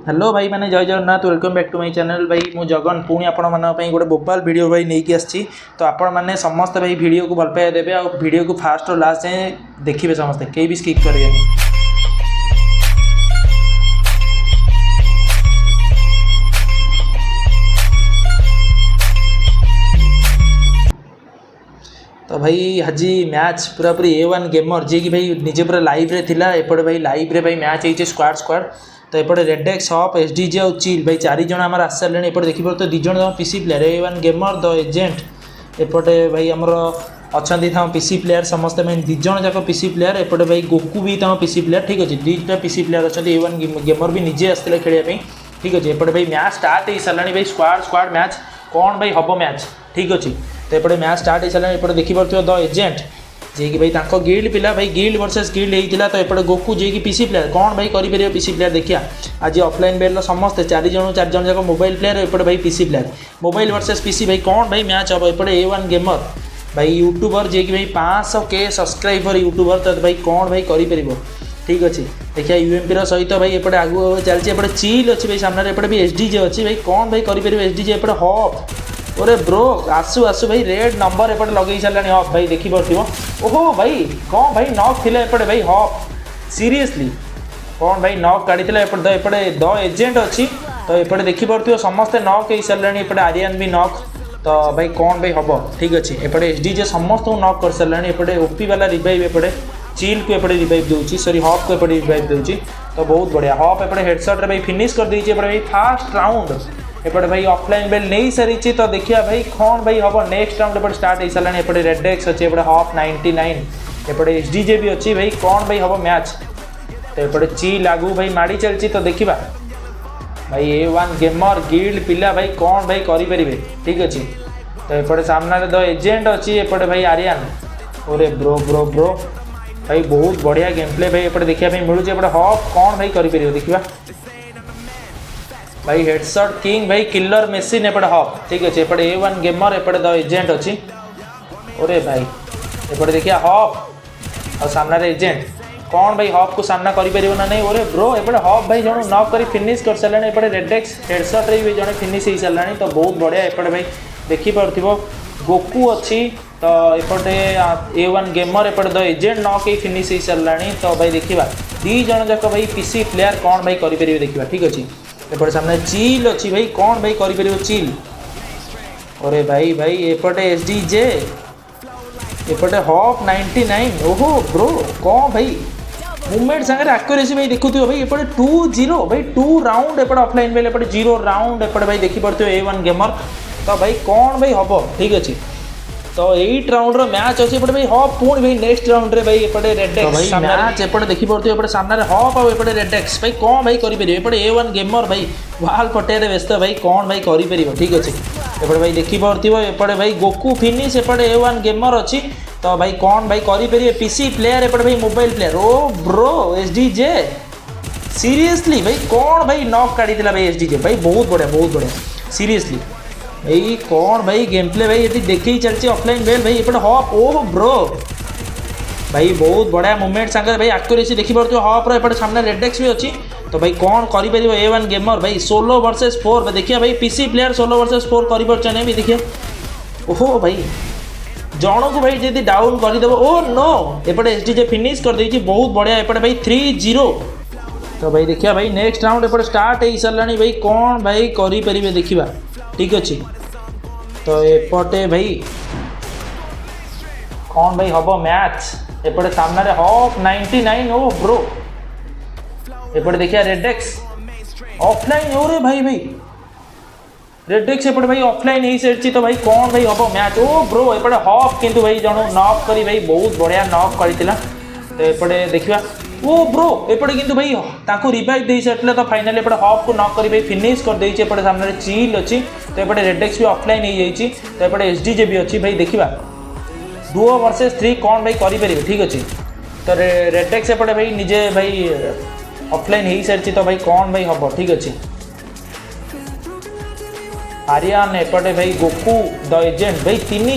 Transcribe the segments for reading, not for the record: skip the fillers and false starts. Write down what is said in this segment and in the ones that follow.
Hello भाई मैंने जय Jagannath welcome back to my channel भाई मु जगन पुणी आपण मानी गोटे बोबाल वीडियो भाई नहीं आसी तो आपण मैंने समस्त भाई वीडियो को भल पाइबा देवे आ वीडियो को फास्ट और लास्ट जाए देखिए समस्ते कहीं भी स्किप करेंगे। तो भाई आज मैच पूरा पूरी A1 गेमर जी की भाई निजे पूरा लाइव रे थिला एपटे भाई लाइव रे भाई मैच होइछे स्क्वाड स्क्वाड तो एपटे रेडेक्स हॉप एसडीजे और चिल भाई चार जन आम आस सारे एपटे देखिए तो these PC player A1 gamer the agent एपटे भाई आमर अच्छा पीसी प्लेयर समस्त दीज जाक पीसी प्लेयर एपटे भाई गोकू भी पीसी प्लेयर ठीक अच्छे दुईटा पीसी प्लेयर अच्छा A1 गेमर भी निजे आसते खेलिया ठीक अच्छे एपटे भाई मैच स्टार्ट हो सारा भाई स्क्वाड स्क्वाड मैच कौन भाई हम मैच ठीक अच्छे तो एपटे मैच स्टार्ट हो सारा एपटे देखिए द एजेंट जी कि भाई तांको गिल्ड पिला भाई गिल्ड वर्सेस गिल्ड होता तो एपटे गोकू जी की पीसी प्लेयर कौन भाई करें पीसी प्लेयर देखिए आज ऑफलाइन बेल समस्त चार जन जाक मोबाइल प्लेयर एपटे भाई PC player mobile versus PC भाई कौन भाई मैच हम एपटे A1 गेमर भाई यूट्यूबर जी कि भाई 500K सब्सक्राइबर यूट्यूबर तो भाई कौन भाई करें ठीक अच्छे देखिए यूएमपी सहित भाई एपटे आगू चलती एपटे चिल अच्छी भाई सामने एपटे भी एसडीजे अच्छी भाई कौन भाई करें एसडीजे एपटे हॉप अरे ब्रो आसु आसु भाई रेड नंबर एपटे लगे सारे हॉप भाई देखी पार्थ ओहो भाई कौन भाई नॉक थिला एपटे भाई हॉप सीरियसली कौन भाई नॉक काढ़ी एपटे द एजेंट अच्छी तो एपटे देखी पार्थ समस्ते नॉक हो सारे एपटे आर्यन भी नॉक तो भाई कौन भाई हम ठीक अच्छे एपटे एसडीजे समस्त नॉक कर सारे एपटे ओपी वाला रिवाइव एपटे चिल को एपटे रिवाइव दूसरी सॉरी हॉप को एपटे रिवाइव दूसरी तो बहुत बढ़िया हॉप एपटे हेडशॉट रे भाई फिनिश कर देछि एपटे भाई फास्ट राउंड एपटे भाई ऑफलाइन बेल नहीं सारी तो देखिए भाई कौन भाई हम नेक्स्ट राउंड एपटे स्टार्ट हो सारे एपटे रेडेक्स अच्छे एपटे हॉप 99 एपटे एसडीजे भी अच्छी भाई कौन भाई हम मैच तो एपटे चिल आगू भाई माड़ी चलती तो देखा भाई A1 गेमर गिल्ड पिला भाई कौन भाई करें ठीक अच्छे तो एपटे सामने द एजेंट अच्छी एपटे भाई आर्यन ओरे ब्रो ब्रो ब्रो भाई बहुत बढ़िया गेम प्ले भाई एपटे देखा मिलूँ एपटे हॉप कौन भाई करें देखा भाई हेडशॉट किंग भाई किलर मेसीन एपटे हॉप ठीक अच्छे एपटे A1 गेमर एपटे द एजेंट अच्छी ओरे भाई एपटे देखिए हॉप और सामने एजेंट कौन भाई हॉप को सामना करें ना नहीं ओरे ब्रो एपटे हॉप भाई जन नॉक कर फिनिश कर सारे एपटे रेडेक्स हेडशॉट रे भी जन फिनिश हो सारे तो बहुत बढ़िया एपटे भाई देखी पार्थिव गोकू अच्छी तो एपटे A1 गेमर एपटे द एजेंट नॉक ही फिनिश हो सारे तो भाई देखा दी जन जाक भाई पीसी प्लेयर कौन भाई करें देखा ठीक अच्छे एपटे सामने चिल अच्छी भाई कौन भाई करें चिल अरे भाई भाई एपटे एसडीजे एपटे हॉप 99 ओहो ब्रो कौन भाई मूवमेंट सागर एक्यूरेसी भाई देखु भाई एपटे 2-0 भाई 2 राउंड एपटे ऑफलाइन बेल एपटे 0 राउंड एपटे भाई देखी पार्थ A1 गेमर तो भाई कौन भाई हम ठीक अच्छे तो 8 राउंड मैच अच्छे एपटे भाई हॉप पुणी भाई नेक्स्ट राउंड रे भाई एपटे रेडेक्स तो मैच एपटे देखी पार्थ एपटे सामने हॉप और एपटे रेडेक्स भाई कौन भाई करें एपटे A1 गेमर भाई वाल पटेरे व्यस्त भाई कौन भाई करें ठीक अच्छे एपटे भाई देखी पार्थ एपटे भाई गोकू फिनिश एपटे A1 गेमर अच्छी तो भाई कौन भाई करें पीसी प्लेयर एपटे भाई मोबाइल प्लेयर ओ ब्रो एसडीजे सीरियसली भाई कौन भाई नॉक काढ़ी भाई एसडीजे भाई बहुत बढ़िया सीरियसली भाई कौन भाई गेम प्ले भाई ये देखे ही चलती ऑफलाइन बेल भाई एपटे हॉप ओह ब्रो भाई बहुत बढ़िया मूवमेंट सागर भाई एक्यूरेसी देखी पार्थ हॉप एपटे सामने रेडेक्स भी अच्छी तो भाई कौन करें A1 गेमर भाई 16 वर्सेस 4 देखिए भाई पीसी प्लेयर 16 वर्सेस 4 करें भी देखिए ओहो भाई जन को भाई जब down करदेव oh no एपटे SDJ finish कर देछि बहुत बढ़िया एपटे भाई 3-0 तो भाई देखिए भाई नेक्स्ट राउंड एपटे स्टार्ट हो सारा भाई कौन भाई करें देखा ठीक अच्छे तो एपटे भाई कौन भाई हम मैच एपटे सामने हॉप 99 ओ ब्रो एपटे देखिए रेडेक्स ऑफलाइन ओरे भाई भाई रेडेक्स एपटे भाई ऑफलाइन ही सारी तो भाई कौन भाई हम मैच ओ ब्रो एपटे हॉप किंतु भाई जन नॉक करी भाई बहुत बढ़िया नॉक करथिला तो एपटे देखिए ओ ब्रो एपटे किंतु भाई ताको रिवाइव दे सारथिला तो फाइनली एपटे हॉप को नॉक करी भाई फिनिश कर देछि एपटे सामने चिल अच्छी तो एपटे रेडेक्स भी ऑफलाइन हो जाइछि तो एपटे एसडीजे भी अच्छी भाई देखिबा 2 वर्सेस 3 कौन भाई करें ठीक अच्छे तो रेडेक्स एपटे भाई निजे भाई ऑफलाइन हो सारी तो भाई कौन भाई हम ठीक अच्छे आर्यन एपटे भाई गोकू द एजेंट भाई तीन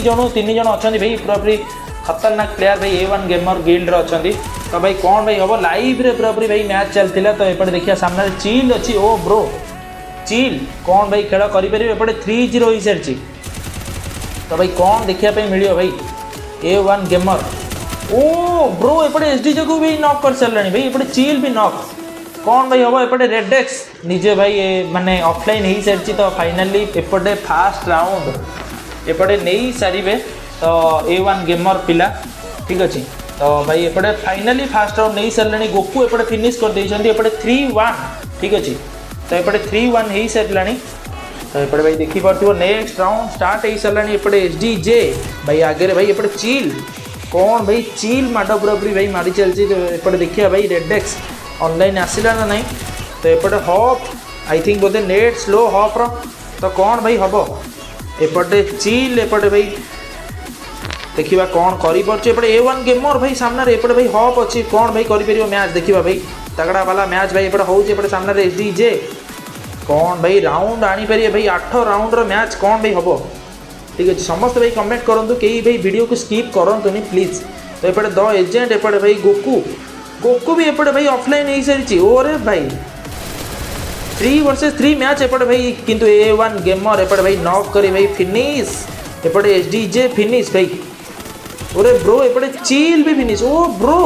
जन अच्छा भाई पूरा पूरी खतरनाक प्लेयर भाई A1 गेमर गिल्ड अच्छा। तो भाई कौन भाई हम लाइव रे पूरापूरी भाई मैच चलता। तो एपटे देखिए सामने चिल अच्छी। ओ ब्रो चिल कौन भाई खेल करेंगे 3-0 हो सारी। तो भाई कौन देखापी मिल भाई A1 गेमर। ओ ब्रो एपटे SDJ को भी नॉक कर सारे भाई। एपटे चिल भी नॉक कौन भाई हम एपटे रेडेक्स निजे भाई माने ऑफलाइन हो सारी। तो फाइनाली एपटे फास्ट राउंड एपटे नहीं सारे। तो A1 गेमर पिला ठीक अच्छे। तो भाई एपटे फाइनाली फास्ट राउंड नहीं सारे। गोकू एपटे फिनिश कर देइछन्ती एपटे 3-1 ठीक अच्छे। तो एपटे 3-1 हो सारे। तो एपटे भाई देखी पार्थिव नेक्स्ट राउंड स्टार्ट हो सारे। एपटे SDJ भाई आगे भाई एपटे चिल कौन भाई चिल माड पूरापूरी भाई मारी चलती। तो एपटे देखिए भाई रेडेक्स ऑनलाइन आसला ना नहीं। तो एपटे hop I think Bodhe net slow hop रो। तो कौन भाई हम एपटे चिल एपटे भाई देखा कौन करपटे A1 गेमर भाई सामने। एपटे भाई हॉप अच्छी कौन भाई कर मैच देखा भाई तगड़ा वाला मैच भाई एपटे होपटे सामने SDJ कौन भाई राउंड आनीपर भाई 8 राउंड मैच कौन भाई हम ठीक अच्छे। समस्त भाई कमेंट करूँ कई भाई वीडियो को स्किप करनी प्लीज। तो एपटे द एजेंट एपटे भाई गोकू भी एपटे भाई ऑफलाइन हो सारी। ओरे भाई 3 vs 3 मैच एपटे भाई किंतु A1 गेमर एपटे भाई नॉक करी भाई फिनिश एपटे SDJ फिनिश भाई। ओरे ब्रो एपटे चिल भी फिनिश। ओ ब्रो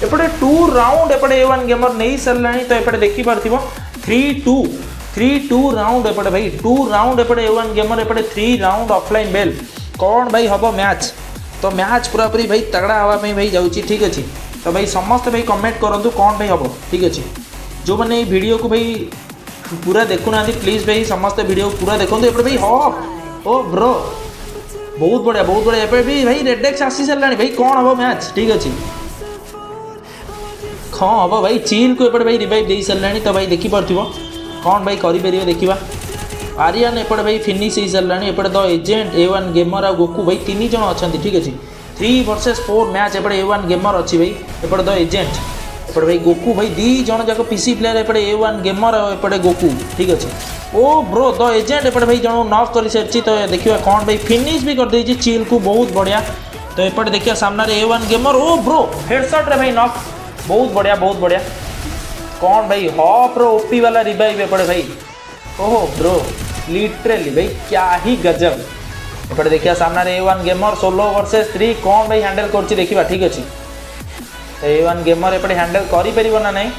एपटे 2 राउंड एपटे A1 गेमर नहीं सारे। तो एपटे देखी पार्थिव 3-2 राउंड एपटे भाई 2 राउंड एपटे A1 गेमर एपटे 3 राउंड ऑफलाइन बेल कौन भाई हम मैच। तो मैच पूरापूरी भाई तगड़ा हाँवाई भाई जाऊँगी ठीक अच्छे। तो भाई समस्त भाई कमेंट करूँ कौन भाई हम ठीक अच्छे। जो मैंने वीडियो को भाई पूरा देखुना प्लीज भाई समस्त वीडियो पूरा देखो। एपटे भाई हॉप ओ ब्रो बहुत बढ़िया भी भाई रेडेक्स आसी सारे भाई कौन हम मैच ठीक अच्छे। हाँ हम भाई चिल को एपटे भाई रिवाइव दे सारे। तो भाई देखी पार्थिव कौन भाई करें देखा आर्यन एपटे भाई फिनिश हो सारे। एपटे द एजेंट A1 गेमर आ गोकू भाई 3 जन अच्छा ठीक अच्छे। 3 vs 4 मैच एपटे A1 गेमर अच्छी भाई एपटे द एजेंट एपटे भाई गोकू भाई 2 जन जाक PC प्लेयर एपटे A1 गेमर एपटे गोकू ठीक अच्छे। ओ ब्रो द एजेंट एपटे भाई जन नॉक कर सारी। तो देखिए कौन भाई फिनिश भी कर देछि चिल को बहुत बढ़िया। तो एपटे देखिए सामने A1 गेमर ओ ब्रो हेडशॉट रे भाई नॉक बहुत बढ़िया कौन भाई हॉप रो ओपी वाला रिवाइव एपटे भाई। ओहो ब्रो लिटरली भाई क्या ही गजब। एपटे देखिए सामने A1 गेमर 16 vs 3 कौन भाई हैंडल कर देखा ठीक अच्छे। तो A1 गेमर एपटे हैंडल कर ना नहीं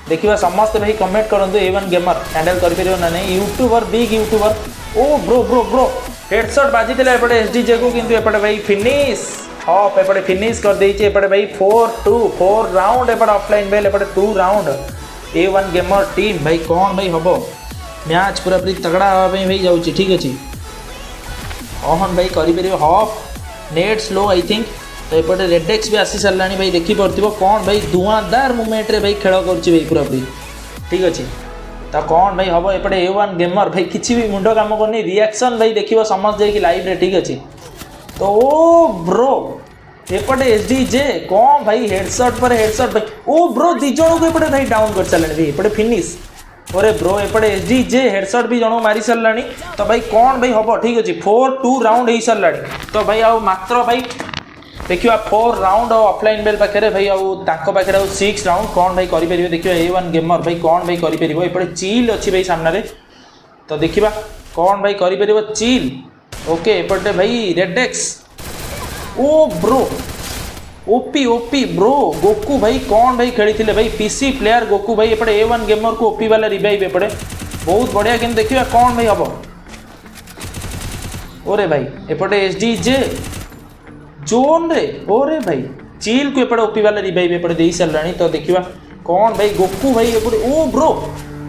देखिए समस्त भाई कमेंट करूँ A1 गेमर हैंडल कर ना नहीं। यूट्यूबर बिग यूट्यूबर ओ ब्रो हेडशॉट बाजी एपटे SDJ को किंतु एपटे भाई फिनिश हॉप एपटे फिनिश कर देछि। एपटे भाई 4 राउंड एपटे ऑफलाइन बेल एपटे 2 राउंड A1 गेमर टीम भाई कौन भाई हम मैच पूरापूरी तगड़ा हाँवाई भाई जाऊँगी ठीक अच्छे। ऑन भाई कर hop net slow I think. तो एपटे रेडेक्स भी आसी सारे भाई देखी पार्थिव कौन भाई धुआंधार मुवमेंट रे भाई खेल कर पूरापूरी ठीक अच्छे। तो कौन भाई हम एपटे A1 गेमर भाई किसी भी मुंड काम करनी रिएक्शन भाई देखिए समझ जाए लाइव रे ठीक अच्छे। तो ओ ब्रो एपटे SDJ कौन भाई हेडशॉट भाई ओ ब्रो 2 जन को एपटे भाई डाउन कर सारे भाई एपटे फिनिश। अरे ब्रो एपटे SDJ हेडशॉट भी जन मारी सारे। तो भाई कौन भाई हम ठीक अच्छे 4-2 राउंड हो सारे। तो भाई आउ मात्र भाई देखिए 4 राउंड ऑफलाइन बेल पाखे भाई आउ 6 राउंड कौन भाई करें देखिए A1 गेमर भाई कौन भाई करें एपटे चिल अच्छी भाई सामने। तो देखा कौन भाई करें चिल ओके। एपटे भाई रेडेक्स oh bro OP bro Goku भाई कौन भाई खेली भाई PC प्लेयर गोकू भाई एपटे A1 गेमर को ओपी वाला रिवाइव एपटे बहुत बढ़िया। कि देखिए कौन भाई हम ओरे भाई एपटे SDJ जोन रे ओरे भाई चिल को एपटे ओपी वाला रिवाइव एपटे दे सारे। तो देखिए कौन भाई गोकू भाई एपटे ओ ब्रो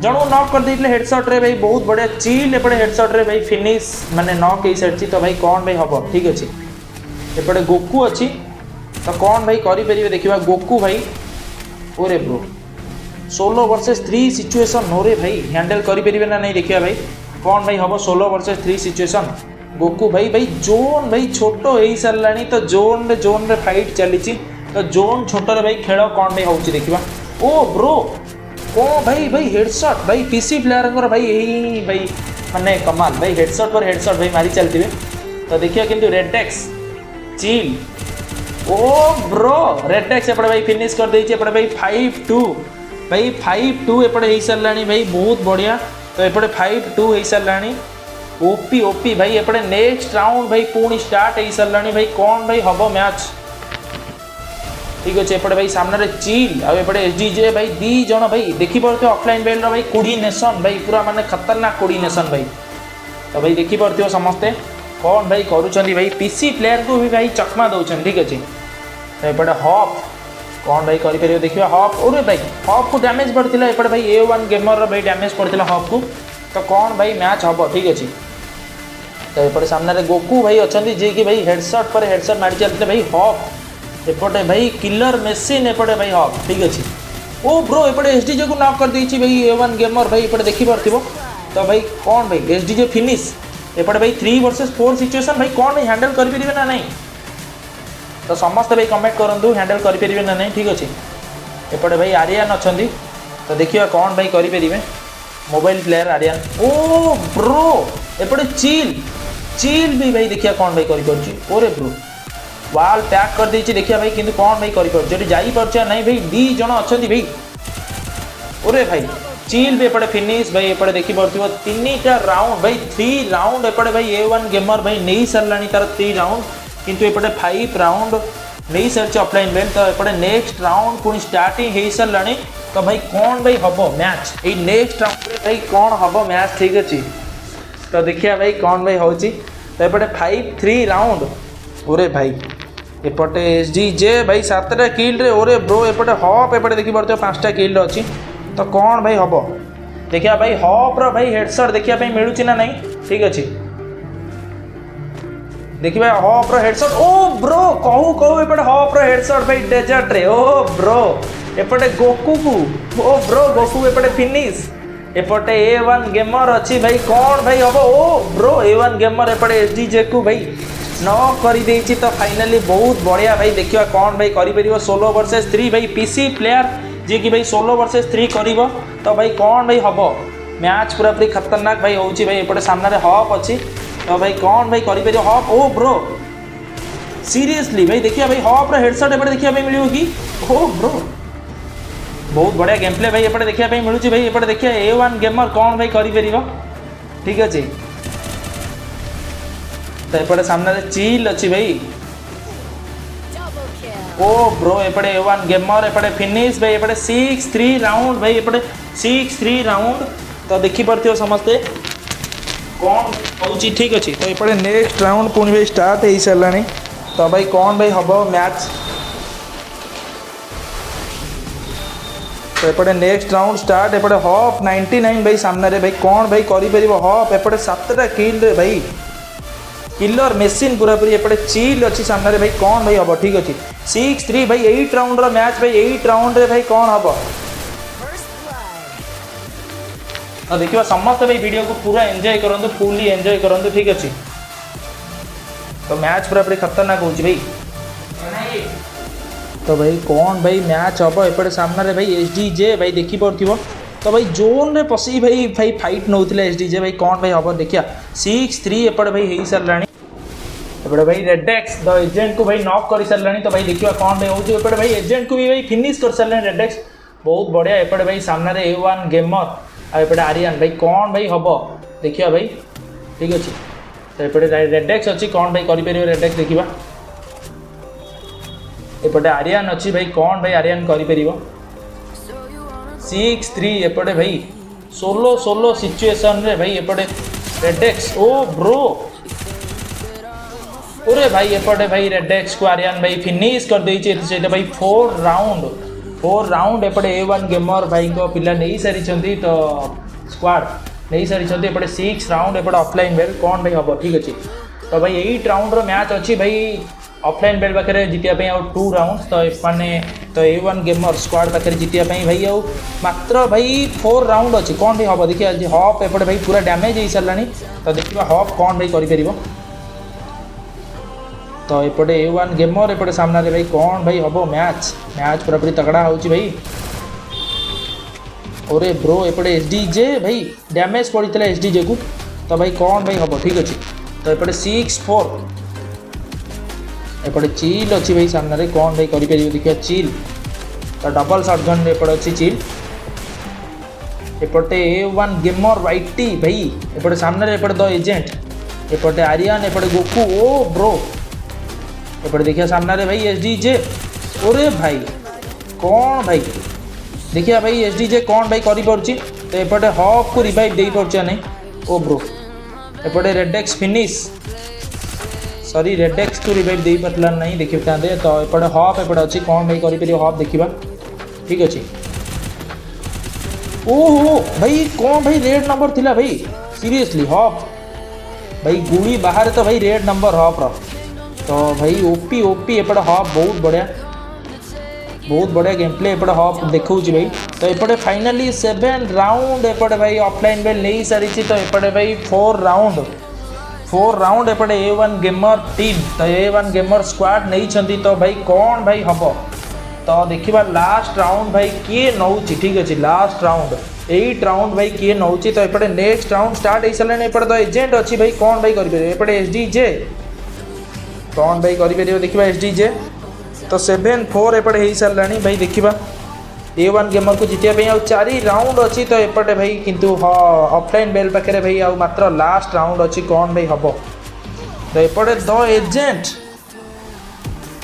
जन नॉक कर देते हेडशॉट रे भाई बहुत बढ़िया। चिल एपटे हेडशॉट रे भाई फिनिश माने नॉक हो सारी। तो भाई कौन भाई हम ठीक अच्छे एपटे गोकू अच्छी। तो कौन भाई करें देखा गोकू भाई ओरे ब्रो 16 vs 3 सिचुएसन ओरे भाई हैंडल करें ना नहीं देखिए भाई कौन भाई हम 16 vs 3 सिचुएसन गोकू भाई जोन भाई छोट हो सारे। तो जोन रे फाइट चली। तो जोन छोट भाई खेल कौन भाई होची देखिबा। ओ ब्रो ओ भाई हेडशॉट भाई PC प्लेयर भाई यही भाई माने कमाल भाई हेडशॉट पर हेडशॉट भाई मारी चलती है। तो देखिए किंतु रेडेक्स चिल ओ ब्रो रेडेक्स एपटे भाई फिनिश कर देछि एपटे भाई 5-2 भाई 5-2 एपटे हो सारानी भाई बहुत बढ़िया। तो एपटे 5-2 हो सारानी ओपी ओपी भाई एपटे नेक्स्ट राउंड भाई पुणी स्टार्ट हो सारानी भाई कौन भाई हम मैच ठीक अच्छे एपटे भाई सामने चिल आउपटे एसडीजे भाई दी जन भाई देखिपे ऑफलाइन बेल्ट भाई कोऑर्डिनेशन भाई पूरा माने खतरनाक कोऑर्डिनेशन भाई। तो भाई देखिपे समस्ते कौन भाई करुँच भाई पीसी प्लेयर को भी भाई चकमा दौरान ठीक अच्छे। तो एपटे हॉप कौन भाई करें देखिए हॉप और भाई हॉप को डैमेज पड़ता एपटे भाई A1 गेमर भाई डैमेज पड़ता हॉप को। तो कौन भाई मैच हम ठीक अच्छे। तो एपटे सामने गोकू भाई अच्छा जी कि भाई हेडसट पर हेडसट मारी चलते भाई हॉप एपटे भाई किलर मेसीन एपटे भाई हॉप ठीक अच्छे। ओ ब्रो एपटे एसडीजे को नॉक कर देछि भाई A1 गेमर भाई एपटे देखि पारथिबो। तो भाई कौन भाई एसडीजे फिनिश एपटे भाई 3 वर्सेस 4 सिचुएशन भाई कौन भाई हैंडल कर परिबे ना नहीं। तो समस्त भाई कमेंट करंतु हैंडल कर परिबे ना नहीं ठीक अच्छे। एपटे भाई आर्यन अछंती तो देखिए कौन भाई करि परिबे मोबाइल प्लेयर आर्यन ओ ब्रो एपटे चिल चिल भी भाई देखिए कौन भाई करि परछि ओरे ब्रो वाल पैक कर देछि देखिए भाई किंतु कौन भाई करि परछि जति जाई परछ नहीं भाई दी जण अछंती भाई ओरे भाई चिल भी एपटे फिनिश भाई एपटे देखि परथिबो 3टा राउंड भाई 3 राउंड एपटे भाई A1 गेमर भाई नहीं सरलानी तार 3 राउंड किंतु एपटे 5 राउंड नहीं सरछ ऑफलाइन बेल्ट। तो एपटे नेक्स्ट राउंड पुणी स्टार्टिंग हो सरलानी। तो भाई कौन भाई हम मैच ये नेक्स्ट राउंड में भाई कौन हम मैच ठीक अच्छे। तो देखिए भाई कौन भाई होची। तो एपटे 5-3 राउंड ओरे भाई एपटे एसडीजे भाई 7टा किल रे ओरे ब्रो एपटे हॉप एपटे देखि परथिबो 5टा किल अच्छी। तो कौन भाई हम देखिए भाई हॉप रो भाई हेडसट देखिया भाई मिलुची ना नहीं ठीक अच्छे। देखिए भाई हॉप रो हेडसट ओ ब्रो कहू कहू एपटे हॉप रो हेडसट भाई डेजर्ट रे ओ ब्रो एपटे गोकू को ओ ब्रो गोकू एपटे फिनिश एपटे A1 गेमर अच्छी भाई कौन भाई हम ओ ब्रो A1 गेमर एपटे एसडीजे को भाई नॉक कर देछि। तो फाइनली बहुत बढ़िया भाई देखिए कौन भाई करि परिबो 16 वर्सेस 3 भाई पीसी प्लेयर जी कि भाई 16 वर्सेस 3 करिवो। तो भाई कौन भाई हम मैच पूरा पूरी खतरनाक भाई होची भाई एपटे सामने हॉप अच्छी। तो भाई कौन भाई करि परिबो हॉप ओ ब्रो सीरियसली भाई देखिए भाई हॉप रो हेडसट एपटे देखिए भाई मिलियो कि ओ ब्रो बहुत बढ़िया गेम प्ले भाई एपटे देखिए भाई मिलुची भाई एपटे देखिए A1 गेमर कौन भाई करि परिबो ठीक अच्छे। तो एपटे सामने चिल अच्छी भाई ओ ब्रो एपटे A1 गेमर एपटे फिनिश भाई एपटे 6-3 राउंड भाई एपटे 6-3 राउंड। तो देखि परथियो समस्ते कौन होची ठीक अच्छे। तो एपटे नेक्स्ट राउंड पुणी भाई स्टार्ट हो सारानी। तो भाई कौन भाई हम मैच। तो एपटे नेक्स्ट राउंड स्टार्ट एपटे हॉप 99 भाई सामने रे भाई कौन भाई करि परिबो हॉप एपटे 7टा किल रे भाई किलर मेसीन पूरा पूरी एपटे चिल अच्छी सामने रे भाई कौन भाई हम ठीक अच्छे। 6-3 भाई 8 राउंड रो मैच भाई 8 राउंड रे भाई कौन हम। तो देखिए समस्त भाई वीडियो को पूरा एंजॉय करंतु फुली एंजॉय करंतु ठीक अच्छे। तो मैच पूरा पूरी खतरनाक होची भाई। तो भाई कौन भाई मैच हम एपटे सामने रे भाई एसडीजे भाई देखि परथिबो। तो भाई जोन रे पसी भाई भाई फाइट नौथिले एसडीजे भाई कौन भाई हम देखिया 6-3 एपटे भाई हो सारानी। एपटे भाई रेडेक्स द एजेंट को भाई नॉक कर सारानी। तो भाई देखिए कौन भाई होची एपटे भाई एजेंट को भी भाई फिनिश कर सारानी रेडेक्स बहुत बढ़िया। एपटे भाई सामने रे A1 गेमर आ एपटे आर्यन भाई कौन भाई हम देखिया भाई ठीक अच्छे। तो एपटे रेडेक्स अच्छी कौन भाई करि परिबो रेडेक्स देखिबा एपटे आर्यन अच्छी भाई कौन भाई आर्यन करि परिबो 6-3 एपटे भाई 16 सिचुएशन रे भाई एपटे रेडेक्स ओ ब्रो ओरे भाई एपटे भाई रेडेक्स को आर्यन भाई फिनिश कर देछि। सेटा भाई 4 राउंड एपटे A1 गेमर भाई को पिला नहीं सारी। तो स्क्वाड नहीं सारी एपटे 6 राउंड एपटे ऑफलाइन बेल कौन भाई हम ठीक अच्छे। तो भाई 8 राउंड रो मैच अच्छी भाई ऑफलाइन बेल पाखे जितिया आउ 2 राउंड। तो माने तो A1 गेमर स्क्वाड पाखे जितिया भाई आउ मात्र भाई 4 राउंड अच्छी कौन भाई हम देखिए हॉप एपटे भाई पूरा डैमेज हो सारानी। तो देखिए हॉप कौन भाई करि परिबो। तो एपटे A1 गेमर एपटे सामने रे भाई कौन भाई हम मैच पूरा पूरी तगड़ा होची भाई। ओरे ब्रो एपटे एसडीजे भाई डैमेज पड़ता एसडीजे को। तो भाई कौन भाई हम ठीक अच्छे। तो एपटे 6-4 एपटे चिल अच्छी भाई सामने कौन भाई कर देखिए चिल तो डबल शॉटगन एपटे अच्छी चिल एपटे A1 गेमर वाइटी भाई एपटे सामने एपटे द एजेंट एपटे आर्यन एपटे गोकू ओ ब्रो एपटे देखिए सामने भाई SDJ ओरे भाई कौन भाई देखिए भाई SDJ कौन भाई कर तो एपटे हॉफ को रिवाइव दे पार्छ नहीं ओ ब्रो एपटे रेडेक्स फिनिश सॉरी रेडेक्स को रिवाइव दे पार्ला नहीं देखिए था तो एपटे हॉफ एपटे अच्छी कौन भाई कर हॉफ देखा ठीक अच्छे ओहो भाई कौन भाई रेड नंबर थिला भाई सीरियसली हॉफ भाई गुड़ी बाहर तो भाई रेड नंबर हॉफ रो तो भाई ओपी ओपी एपटे हॉफ बहुत बढ़िया गेम प्ले एपटे हॉफ देखा भाई तो एपटे फाइनली 7 राउंड एपटे भाई ऑफलाइन बेल नहीं सारी तो एपटे भाई 4 राउंड एपटे A1 गेमर टीम तो A1 गेमर स्क्वाड नहीं तो भाई कौन भाई हम तो देखा लास्ट राउंड भाई किए नौ ठीक अच्छे लास्ट राउंड 8 राउंड भाई किए नौ तो एपटे नेक्स्ट राउंड स्टार्ट हो सारे एपटे तो एजेंट अच्छी भाई कौन भाई करपटे SDJ कौन भाई कर देखा SDJ तो 7-4 एपटे हो सारा भाई देखा A1 गेमर को जीतने आ 4 राउंड अच्छी तो एपटे भाई किंतु ऑफलाइन बेल पाखे भाई आ मात्र लास्ट राउंड अच्छी कौन भाई हम तो एपटे द एजेंट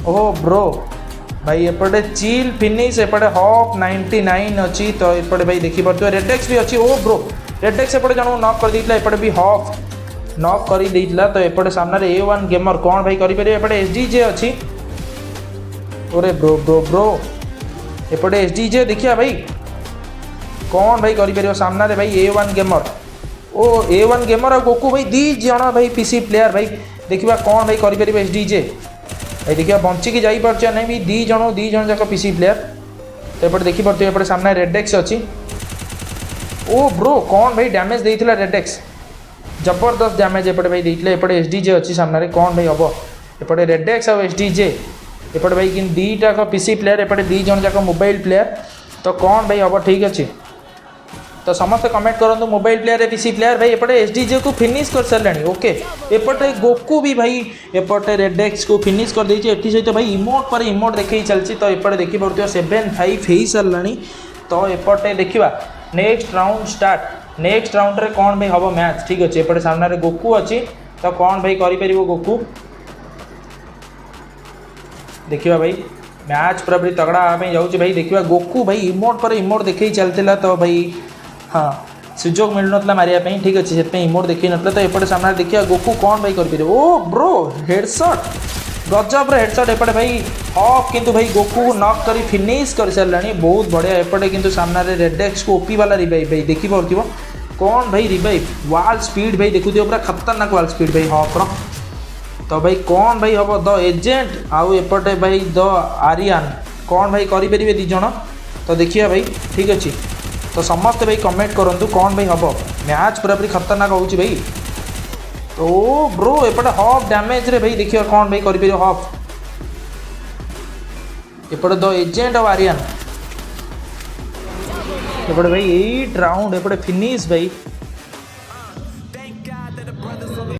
ओह ब्रो भाई एपटे चिल फिनिश एपटे हॉफ 99 अच्छी तो एपटे भाई देखिए रेडेक्स भी अच्छी ओ ब्रो रेडेक्स एपटे जन नॉक कर देता एपटे भी हॉफ नॉक कर देता तो एपटे सामने A1 गेमर कौन भाई कर एपटे SDJ अच्छी ओरे ब्रो ब्रो ब्रो एपटे SDJ देखिए भाई कौन भाई कर सामने भाई A1 गेमर ओ A1 गेमर और गोकू भाई दी जन भाई PC प्लेयर भाई देखा कौन भाई कर SDJ भाई देखिए बंचिकी जापार नहीं भी दी जन जाक PC प्लेयर तो एपटे देखिए एपटे सामने रेडेक्स अच्छी ओ ब्रो कौन भाई डैमेज देता रेडेक्स जबरदस्त डैमेज एपटे भाई देते एपटे SDJ अच्छी सामने कौन भाई हम एपटे रेडेक्स और SDJ एपटे भाई कि दीटा PC प्लेयर एपटे दी जन जाक मोबाइल प्लेयर तो कौन भाई हम ठीक अच्छे तो समस्त कमेंट करूँ मोबाइल प्लेयर PC प्लेयर भाई एपटे SDJ को फिनिश कर सारे ओके एपटे गोकू भी भाई एपटे रेडेक्स को फिनिश कर देती एटी सहित भाई इमोट पर इमोट देखी चलती तो एपटे देखिए 7-5 हो सारा तो एपटे देखा next round start next round रे कौन भाई हम मैच ठीक अच्छे एपटे सामने गोकू अच्छी तो कौन भाई कर गोकू देखिए भाई मैच पूरा भाई तगड़ा आने जाऊँ भाई देखिए गोकू भाई इमोट पर इमोट देखी चलता तो भाई हाँ सुजोग मिल ना मारे ठीक अच्छे से इमोट देखी ना तो एपटे सामने देखिए गोकू कौन भाई कर ओ ब्रो हेडशॉट गजब हेडशॉट एपटे भाई हॉफ किंतु भाई गोकू नॉक कर फिनिश कर सारे बहुत बढ़िया एपटे किंतु सामने रेडेक्स को ओपी वाला रिवाइव भाई देखिए कौन भाई रिवाइव वाल स्पीड भाई देखु पूरा खतरनाक वाल स्पीड भाई हॉफ तो भाई कौन भाई हम द एजेंट आउ एपटे भाई द आर्यन कौन भाई करें दी जन तो देखिए भाई ठीक अच्छे तो समस्त भाई कमेंट करूँ कौन भाई हम मैच पूरा पूरी खतरनाक हो भाई तो ब्रो एपटे हॉफ डैमेज रे भाई देखिए कौन भाई कर हॉफ एपटे द एजेंट और आर्यन एपटे भाई 8 राउंड एपटे फिनिश भाई